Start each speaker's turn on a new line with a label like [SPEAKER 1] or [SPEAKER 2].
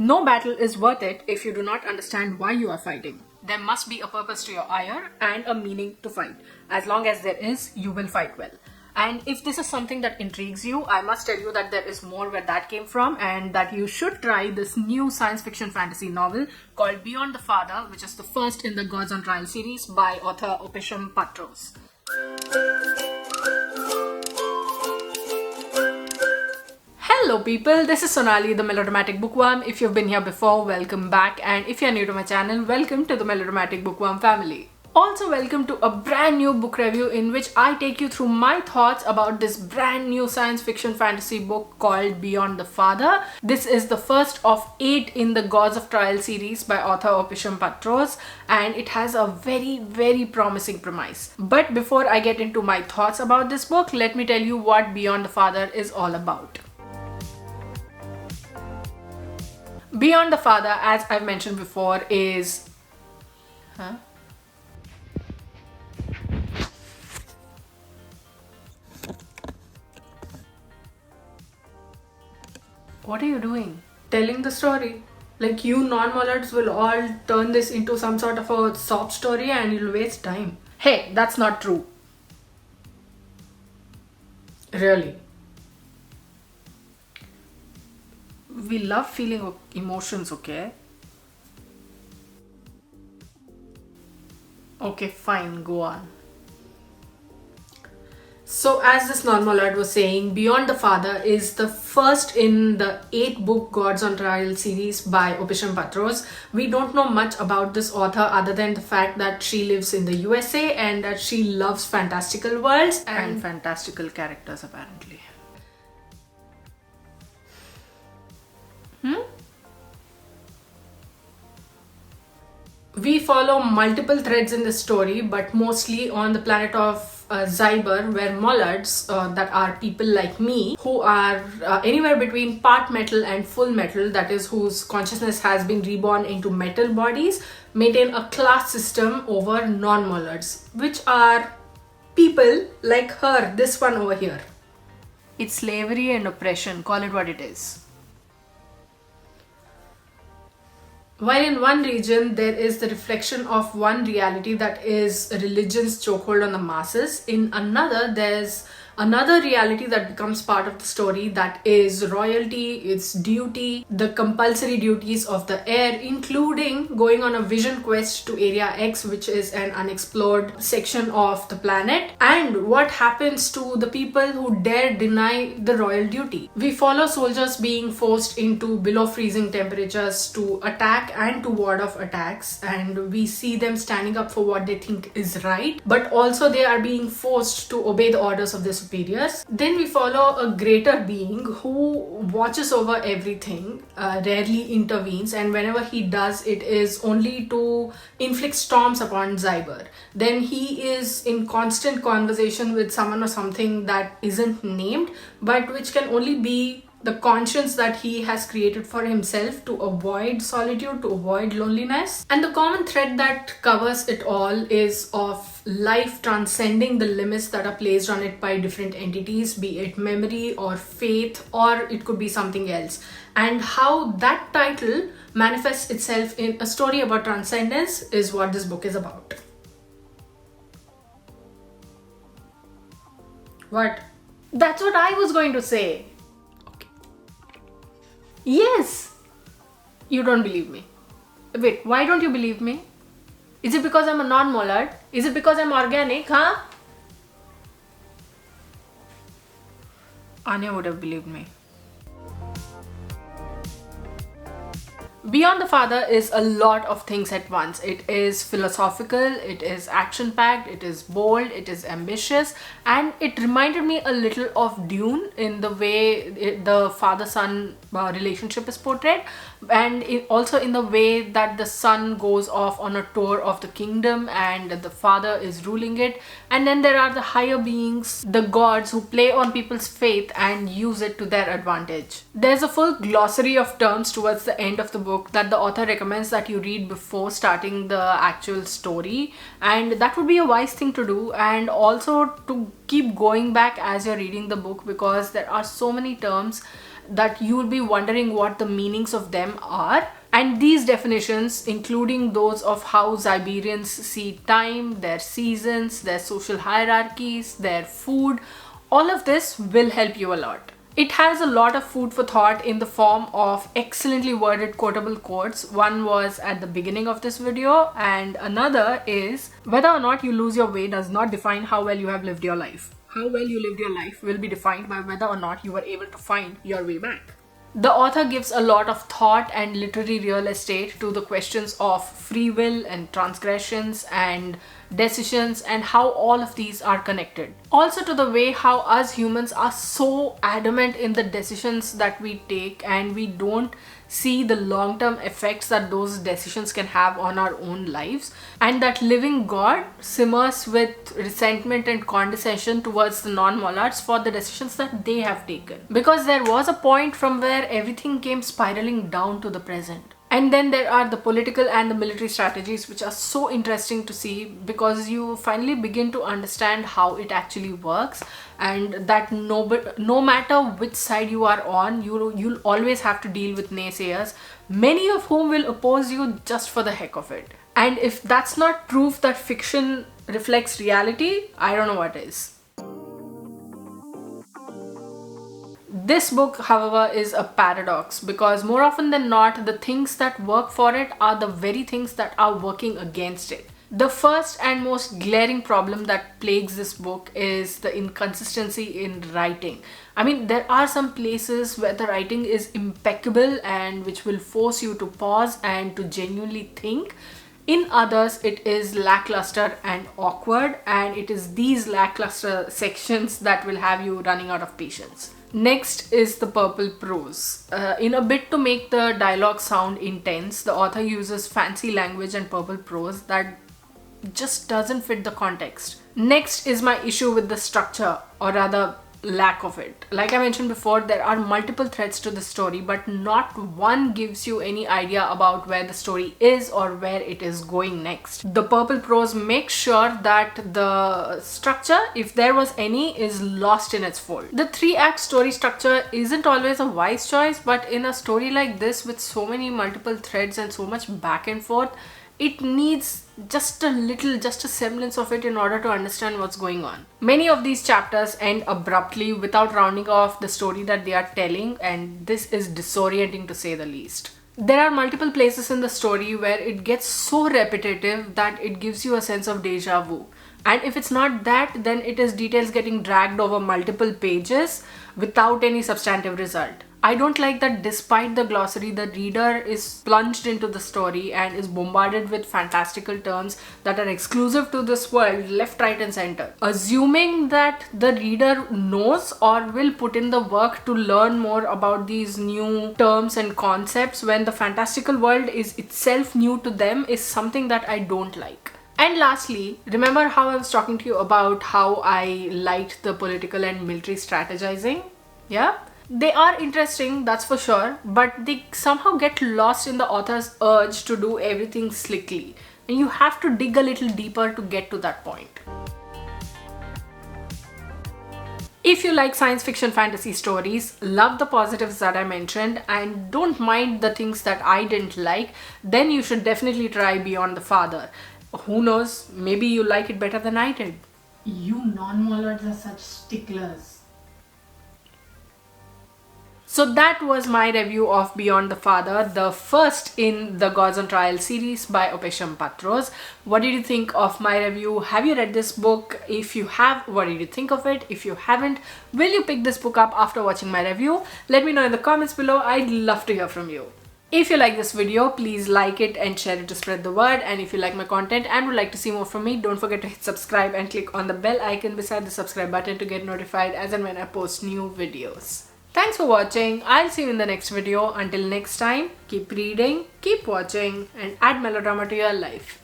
[SPEAKER 1] No battle is worth it if you do not understand why you are fighting. There must be a purpose to your ire and a meaning to fight. As long as there is, you will fight well. And if this is something that intrigues you, I must tell you that there is more where that came from, and that you should try this new science fiction fantasy novel called Beyond the Father, which is the first in the Gods on Trial series by author Opëshum Patroz. Hello people, this is Sonali, the Melodramatic Bookworm. If you've been here before, welcome back, and if you're new to my channel, welcome to the Melodramatic Bookworm family. Also welcome to a brand new book review in which I take you through my thoughts about this brand new science fiction fantasy book called Beyond the Father. This is the first of 8 in the Gods of Trial series by author Opëshum Patroz, and it has a very promising premise. But before I get into my thoughts about this book, let me tell you what Beyond the Father is all about. Beyond the Father, as I've mentioned before, is... What are you doing? Telling the story. Like, you non-mollards will all turn this into some sort of a sob story and you'll waste time. Hey, that's not true. Really. We love feeling emotions, okay? Okay, fine, go on. So as this non-mollard was saying, Beyond the Father is the first in the 8-book Gods on Trial series by Opëshum Patroz. We don't know much about this author other than the fact that she lives in the USA and that she loves fantastical worlds and fantastical characters apparently. We follow multiple threads in the story, but mostly on the planet of Zyber, where mollards, that are people like me, who are anywhere between part metal and full metal, that is, whose consciousness has been reborn into metal bodies, maintain a class system over non-mollards, which are people like her, this one over here. It's slavery and oppression, call it what it is. While in one region there is the reflection of one reality, that is religion's chokehold on the masses, in another there's another reality that becomes part of the story, that is royalty, its duty, the compulsory duties of the heir, including going on a vision quest to Area X, which is an unexplored section of the planet, and what happens to the people who dare deny the royal duty. We follow soldiers being forced into below freezing temperatures to attack and to ward off attacks, and we see them standing up for what they think is right, but also they are being forced to obey the orders of their superiors. Then we follow a greater being who watches over everything, rarely intervenes, and whenever he does, it is only to inflict storms upon Zyber. Then he is in constant conversation with someone or something that isn't named, but which can only be the conscience that he has created for himself to avoid solitude, to avoid loneliness. And the common thread that covers it all is of life transcending the limits that are placed on it by different entities, be it memory or faith, or it could be something else. And how that title manifests itself in a story about transcendence is what this book is about. What? That's what I was going to say. Yes! You don't believe me. Wait, why don't you believe me? Is it because I'm a non-mollard? Is it because I'm organic, huh? Anya would have believed me. Beyond the Father is a lot of things at once. It is philosophical, it is action-packed, it is bold, it is ambitious, and it reminded me a little of Dune in the way the father-son relationship is portrayed, and also in the way that the son goes off on a tour of the kingdom and the father is ruling it, and then there are the higher beings, the gods, who play on people's faith and use it to their advantage. There's a full glossary of terms towards the end of the book that the author recommends that you read before starting the actual story, and that would be a wise thing to do, and also to keep going back as you're reading the book, because there are so many terms that you'll be wondering what the meanings of them are. And these definitions, including those of how Siberians see time, their seasons, their social hierarchies, their food, all of this will help you a lot. It has a lot of food for thought in the form of excellently worded quotable quotes. One was at the beginning of this video, and another is, whether or not you lose your way does not define how well you have lived your life. How well you lived your life will be defined by whether or not you were able to find your way back. The author gives a lot of thought and literary real estate to the questions of free will and transgressions and decisions, and how all of these are connected. Also to the way how us humans are so adamant in the decisions that we take, and we don't see the long-term effects that those decisions can have on our own lives, and that living God simmers with resentment and condescension towards the non-monarchs for the decisions that they have taken. Because there was a point from where everything came spiraling down to the present. And then there are the political and the military strategies, which are so interesting to see, because you finally begin to understand how it actually works, and that no matter which side you are on, you'll always have to deal with naysayers, many of whom will oppose you just for the heck of it. And if that's not proof that fiction reflects reality, I don't know what is. This book, however, is a paradox, because more often than not, the things that work for it are the very things that are working against it. The first and most glaring problem that plagues this book is the inconsistency in writing. I mean, there are some places where the writing is impeccable and which will force you to pause and to genuinely think. In others, it is lackluster and awkward, and it is these lackluster sections that will have you running out of patience. Next is the purple prose. In a bid to make the dialogue sound intense, the author uses fancy language and purple prose that just doesn't fit the context. Next is my issue with the structure, or rather lack of it. Like I mentioned before, there are multiple threads to the story, but not one gives you any idea about where the story is or where it is going next. The purple prose makes sure that the structure, if there was any, is lost in its fold. The 3-act story structure isn't always a wise choice, but in a story like this with so many multiple threads and so much back and forth, it needs just a semblance of it in order to understand what's going on. Many of these chapters end abruptly without rounding off the story that they are telling, and this is disorienting to say the least. There are multiple places in the story where it gets so repetitive that it gives you a sense of deja vu. And if it's not that, then it is details getting dragged over multiple pages without any substantive result. I don't like that despite the glossary, the reader is plunged into the story and is bombarded with fantastical terms that are exclusive to this world, left, right and center. Assuming that the reader knows or will put in the work to learn more about these new terms and concepts when the fantastical world is itself new to them is something that I don't like. And lastly, remember how I was talking to you about how I liked the political and military strategizing? Yeah? They are interesting, that's for sure, but they somehow get lost in the author's urge to do everything slickly. And you have to dig a little deeper to get to that point. If you like science fiction fantasy stories, love the positives that I mentioned, and don't mind the things that I didn't like, then you should definitely try Beyond the Father. Who knows, maybe you like it better than I did.
[SPEAKER 2] You non-mollards are such sticklers.
[SPEAKER 1] So that was my review of Beyond the Father, the first in the Gods on Trial series by Opëshum Patroz. What did you think of my review? Have you read this book? If you have, what did you think of it? If you haven't, will you pick this book up after watching my review? Let me know in the comments below. I'd love to hear from you. If you like this video, please like it and share it to spread the word. And if you like my content and would like to see more from me, don't forget to hit subscribe and click on the bell icon beside the subscribe button to get notified as and when I post new videos. Thanks for watching. I'll see you in the next video. Until next time, keep reading, keep watching, and add melodrama to your life.